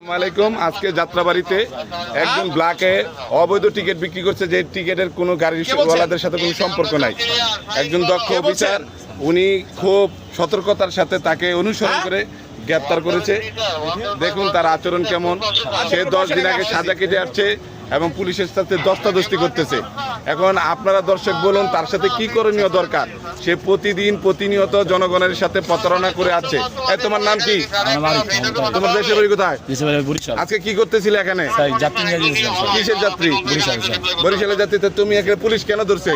আসসালামাইকুম। আজকে যাত্রাবাড়িতে একজন ব্ল্যাকে অবৈধ টিকিট বিক্রি করছে, যে টিকিটের কোনো গাড়ির ওয়ালাদের সাথে কোনো সম্পর্ক নাই। একজন দক্ষ অফিসার, উনি খুব সতর্কতার সাথে তাকে অনুসরণ করে গ্রেপ্তার করেছে। দেখুন তার আচরণ কেমন। সে 10 দিন আগে সাজা কেটে আসছে এবং পুলিশের সাথে দস্তাদস্তি করতেছে। এখন আপনারা দর্শক বলুন তার সাথে কি করণীয় দরকার। সে প্রতিনিয়ত জনগণের সাথে প্রতারণা করে আছে। তোমার নাম কি? তোমার দেশের বাড়ি কোথায়? আজকে কি করতেছিলে এখানে? কিসের যাত্রী? বরিশালের যাত্রী। তুমি এখানে পুলিশ কেন ধরছে?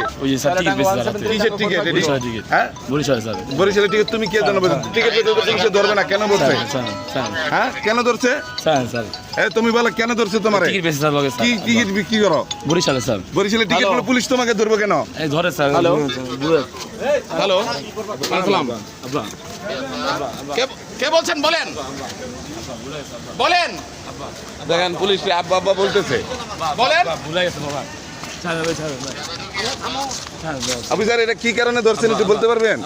কিসের টিকিট? হ্যাঁ, বরিশালের টিকিট। তুমি কে জানো? টিকিট পুলিশে ধরবে না কেন? বলছে হ্যাঁ, কেন ধরছে? তুমি বলো কেন ধরছে? তোমার কি টিকিট বিক্রি করো? বরিশালে স্যার। বরিশালের টিকিট বলে পুলিশ তোমাকে ধরবে কেন? ধরে স্যার। হ্যালো হ্যালো, আসসালাম। কে বলছেন? বলেন বলেন। দেখেন পুলিশ আব্বা আব্বা বলতেছে। বলেন। অফিসার, এটা কি কারণে ধরছেন একটু বলতে পারবেন?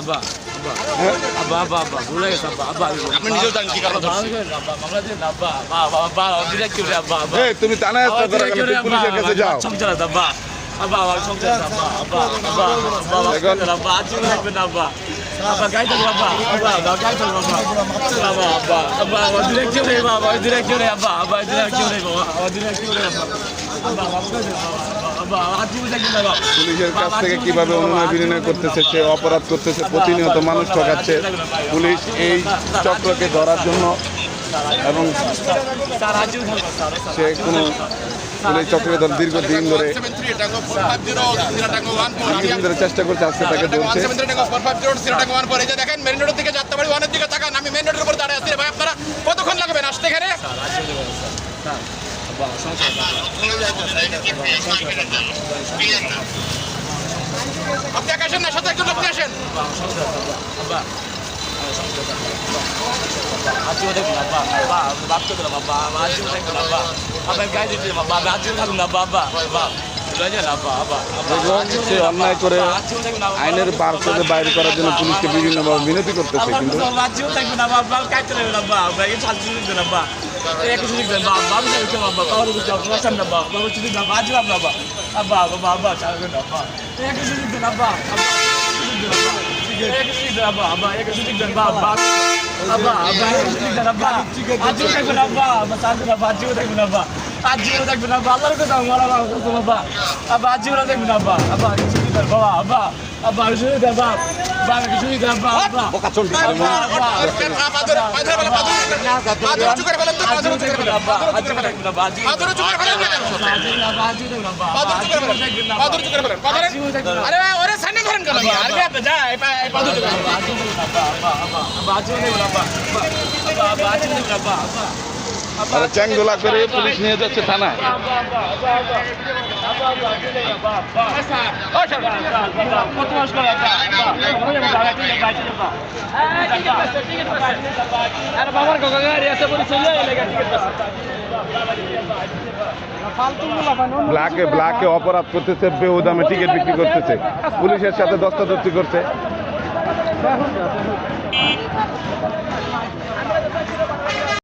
আপনি নিজেও জানেন কি কারণে ধরছেন। তুমি থানায় পুলিশের কাছে যাও। পুলিশের কাছ থেকে কিভাবে অনুনয় বিনয় করতেছে, সে অপরাধ করতেছে, প্রতিনিয়ত মানুষ ঠকাচ্ছে। পুলিশ এই চক্রকে ধরার জন্য এবং সে কোনো চক্রকে দীর্ঘদিন ধরে চেষ্টা করছে। আজকে তাকে ধরছে। দেখেন মেইন রোডের দিকে যাত্রাবাড়ি ওয়ানের দিকে তাকান। আমি মেইন রোডের উপর দাঁড়িয়ে আছি। ভাই আপনারা কতক্ষণ লাগবেন আসতে এখানে? আপনি একা আসেন না, সাথে একজন আপনি আসেন। সে অন্যায় করে আইনের বাইরে করার জন্য পুলিশকে বিভিন্নভাবে বিনতি করতেছে, কিন্তু চ্যাংদোলা করে পুলিশ নিয়ে যাচ্ছে থানায়। ব্ল্যাকে অপরাধ করতেছে, বেহুদামে টিকিট বিক্রি করতেছে, পুলিশের সাথে দস্তাদস্তি করছে।